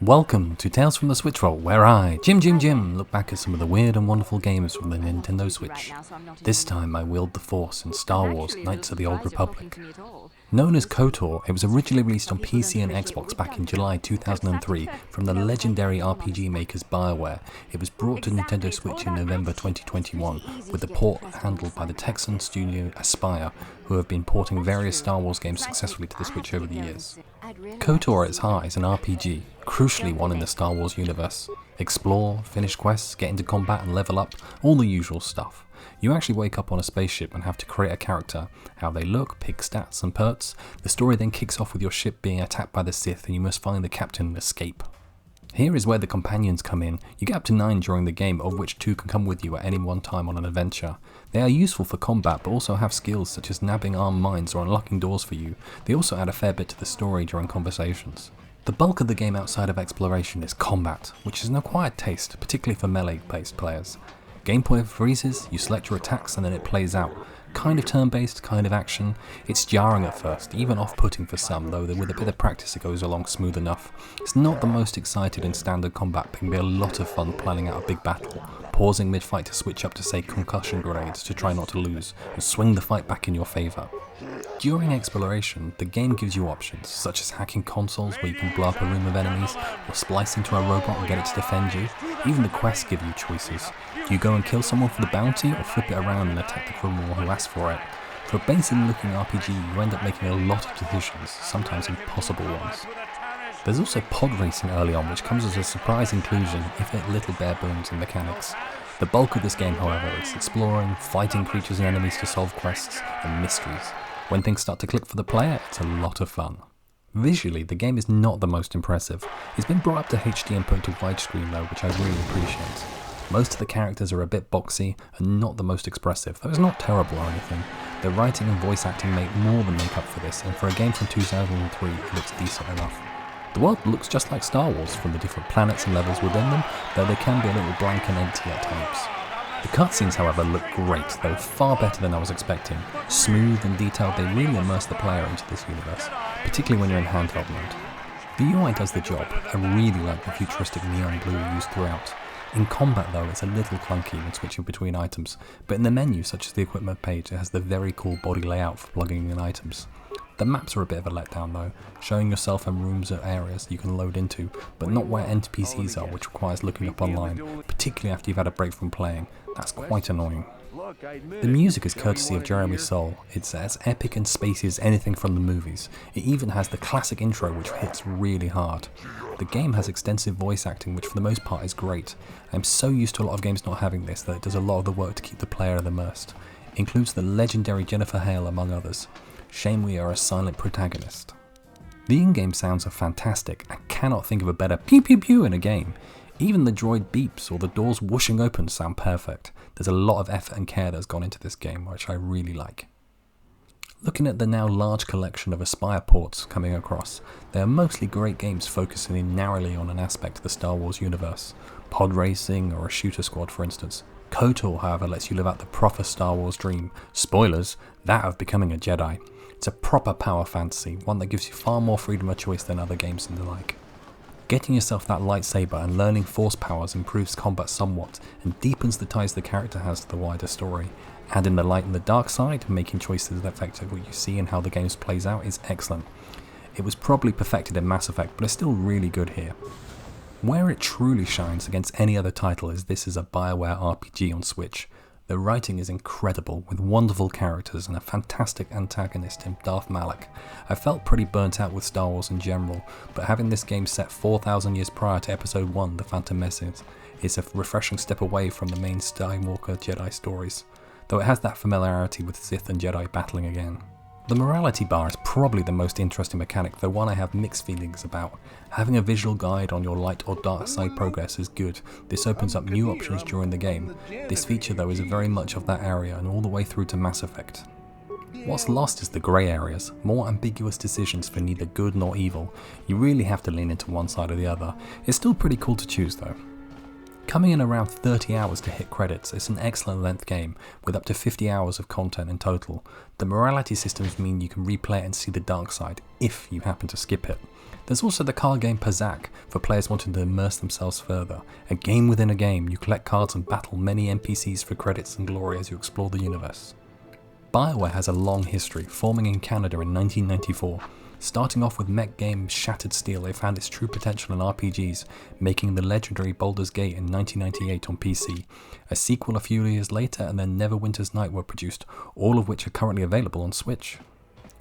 Welcome to Tales from the Switch Roll, where I, Jim, look back at some of the weird and wonderful games from the Nintendo Switch. This time I wield the Force in Star Wars Knights of the Old Republic. Known as KOTOR, it was originally released on PC and Xbox back in July 2003 from the legendary RPG makers BioWare. It was brought to Nintendo Switch in November 2021, with the port handled by the Texan studio Aspyr, who have been porting various Star Wars games successfully to the Switch over the years. KOTOR at its heart is an RPG, crucially one in the Star Wars universe. Explore, finish quests, get into combat and level up, all the usual stuff. You actually wake up on a spaceship and have to create a character, how they look, pick stats and perks. The story then kicks off with your ship being attacked by the Sith and you must find the captain and escape. Here is where the companions come in. You get up to 9 during the game, of which 2 can come with you at any one time on an adventure. They are useful for combat but also have skills such as nabbing armed mines or unlocking doors for you. They also add a fair bit to the story during conversations. The bulk of the game outside of exploration is combat, which is an acquired taste, particularly for melee-based players. Gameplay freezes, you select your attacks and then it plays out. Kind of turn-based, kind of action. It's jarring at first, even off-putting for some, though with a bit of practice it goes along smooth enough. It's not the most excited in standard combat, but can be a lot of fun planning out a big battle, pausing mid-fight to switch up to say concussion grenades to try not to lose, and swing the fight back in your favour. During exploration, the game gives you options, such as hacking consoles where you can blow up a room of enemies, or splice into a robot and get it to defend you. Even the quests give you choices. Do you go and kill someone for the bounty, or flip it around and attack the criminal who asked for it? For a basic looking RPG, you end up making a lot of decisions, sometimes impossible ones. There's also pod racing early on, which comes as a surprise inclusion, if at little bare bones in mechanics. The bulk of this game, however, is exploring, fighting creatures and enemies to solve quests, and mysteries. When things start to click for the player, it's a lot of fun. Visually, the game is not the most impressive. It's been brought up to HD and put to widescreen though, which I really appreciate. Most of the characters are a bit boxy and not the most expressive, though it's not terrible or anything. The writing and voice acting make more than make up for this, and for a game from 2003, it looks decent enough. The world looks just like Star Wars from the different planets and levels within them, though they can be a little blank and empty at times. The cutscenes, however, look great, though far better than I was expecting. Smooth and detailed, they really immerse the player into this universe, particularly when you're in handheld mode. The UI does the job. I really like the futuristic neon blue used throughout. In combat though, it's a little clunky when switching between items, but in the menu, such as the equipment page, it has the very cool body layout for plugging in items. The maps are a bit of a letdown though, showing yourself in rooms or areas you can load into, but not where NPCs are, which requires looking up online, particularly after you've had a break from playing. That's quite annoying. The music is courtesy of Jeremy Soule. It's as epic and spacey as anything from the movies. It even has the classic intro which hits really hard. The game has extensive voice acting which for the most part is great. I'm so used to a lot of games not having this that it does a lot of the work to keep the player immersed. It includes the legendary Jennifer Hale among others. Shame we are a silent protagonist. The in-game sounds are fantastic. I cannot think of a better pew pew pew in a game. Even the droid beeps or the doors whooshing open sound perfect. There's a lot of effort and care that's gone into this game, which I really like. Looking at the now large collection of Aspyr ports coming across, they are mostly great games focusing in narrowly on an aspect of the Star Wars universe. Pod racing or a shooter squad for instance. KOTOR, however, lets you live out the proper Star Wars dream. Spoilers, that of becoming a Jedi. It's a proper power fantasy, one that gives you far more freedom of choice than other games and the like. Getting yourself that lightsaber and learning force powers improves combat somewhat and deepens the ties the character has to the wider story. Adding the light and the dark side, making choices that affect what you see and how the game plays out is excellent. It was probably perfected in Mass Effect, but it's still really good here. Where it truly shines against any other title is this is a BioWare RPG on Switch. The writing is incredible, with wonderful characters and a fantastic antagonist in Darth Malak. I felt pretty burnt out with Star Wars in general, but having this game set 4,000 years prior to Episode 1, The Phantom Menace, is a refreshing step away from the main Skywalker Jedi stories, though it has that familiarity with Sith and Jedi battling again. The morality bar is probably the most interesting mechanic, though one I have mixed feelings about. Having a visual guide on your light or dark side progress is good. This opens up new options during the game. This feature though is very much of that area and all the way through to Mass Effect. What's lost is the grey areas, more ambiguous decisions for neither good nor evil. You really have to lean into one side or the other. It's still pretty cool to choose though. Coming in around 30 hours to hit credits, it's an excellent length game, with up to 50 hours of content in total. The morality systems mean you can replay it and see the dark side, if you happen to skip it. There's also the card game Pazaak, for players wanting to immerse themselves further. A game within a game, you collect cards and battle many NPCs for credits and glory as you explore the universe. BioWare has a long history, forming in Canada in 1994. Starting off with mech game Shattered Steel, they found its true potential in RPGs, making the legendary Baldur's Gate in 1998 on PC. A sequel a few years later and then Neverwinter's Night were produced, all of which are currently available on Switch.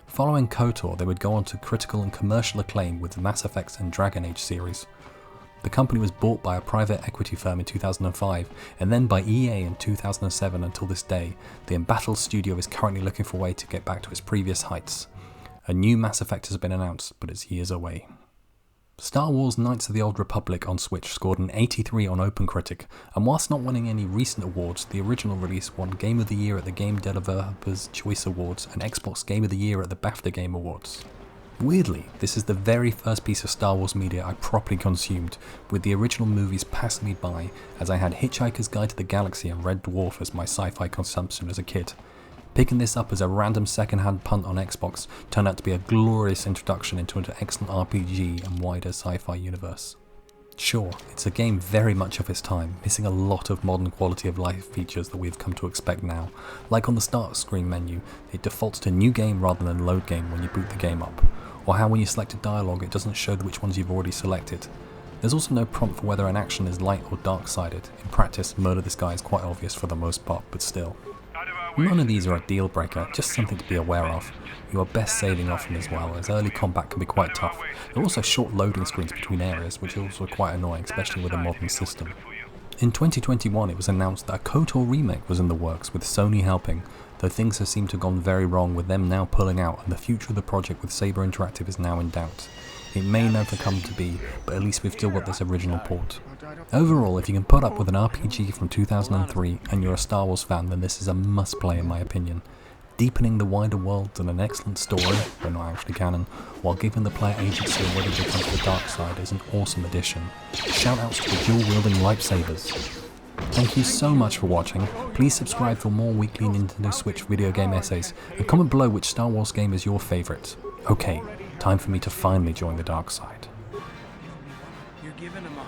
Following KOTOR, they would go on to critical and commercial acclaim with the Mass Effect and Dragon Age series. The company was bought by a private equity firm in 2005 and then by EA in 2007 until this day. The embattled studio is currently looking for a way to get back to its previous heights. A new Mass Effect has been announced, but it's years away. Star Wars Knights of the Old Republic on Switch scored an 83 on OpenCritic, and whilst not winning any recent awards, the original release won Game of the Year at the Game Developers' Choice Awards and Xbox Game of the Year at the BAFTA Game Awards. Weirdly, this is the very first piece of Star Wars media I properly consumed, with the original movies passing me by, as I had Hitchhiker's Guide to the Galaxy and Red Dwarf as my sci-fi consumption as a kid. Picking this up as a random second-hand punt on Xbox turned out to be a glorious introduction into an excellent RPG and wider sci-fi universe. Sure, it's a game very much of its time, missing a lot of modern quality of life features that we've come to expect now. Like on the start screen menu, it defaults to new game rather than load game when you boot the game up, or how when you select a dialogue it doesn't show which ones you've already selected. There's also no prompt for whether an action is light or dark-sided. In practice, murder this guy is quite obvious for the most part, but still. None of these are a deal breaker, just something to be aware of. You are best saving often as well, as early combat can be quite tough. There are also short loading screens between areas, which is also quite annoying, especially with a modern system. In 2021 it was announced that a KOTOR remake was in the works, with Sony helping, though things have seemed to have gone very wrong with them now pulling out, and the future of the project with Saber Interactive is now in doubt. It may never come to be, but at least we've still got this original port. Overall, if you can put up with an RPG from 2003 and you're a Star Wars fan, then this is a must-play in my opinion. Deepening the wider world and an excellent story, but not actually canon, while giving the player agency and whether they come to the dark side is an awesome addition. Shoutouts to the dual-wielding lightsabers. Thank you so much for watching. Please subscribe for more weekly Nintendo Switch video game essays, and comment below which Star Wars game is your favourite. Okay, time for me to finally join the dark side. You're giving him up.